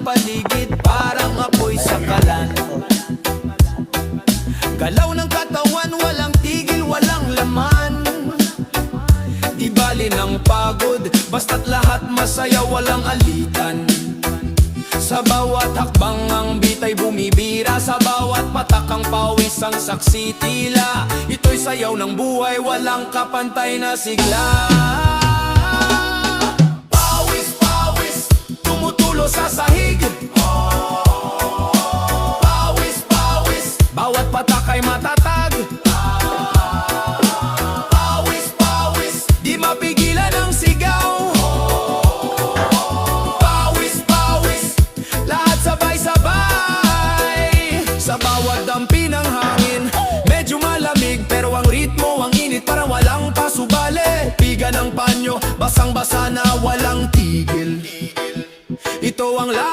paligid, parang apoy sa kalan. Galaw ng katawan, walang tigil, walang laman. Di bali ng pagod, basta't lahat masaya, walang alitan. Sa bawat hakbang ang bitay bumibira, sa bawat patak ang pawis ang saksi tila. Ito'y sayaw ng buhay, walang kapantay na sigla. Pawis, pawis, tumutulo sa sahig. Pawis, pawis, bawat patak ay matatag. Pawis, pawis, di mapigilan ang sigaw. Sa bawat dampi ng hangin, medyo malamig, pero ang ritmo ang init, para walang pasubali. Piga ng panyo, basang-basa na walang tigil. Ito ang laban.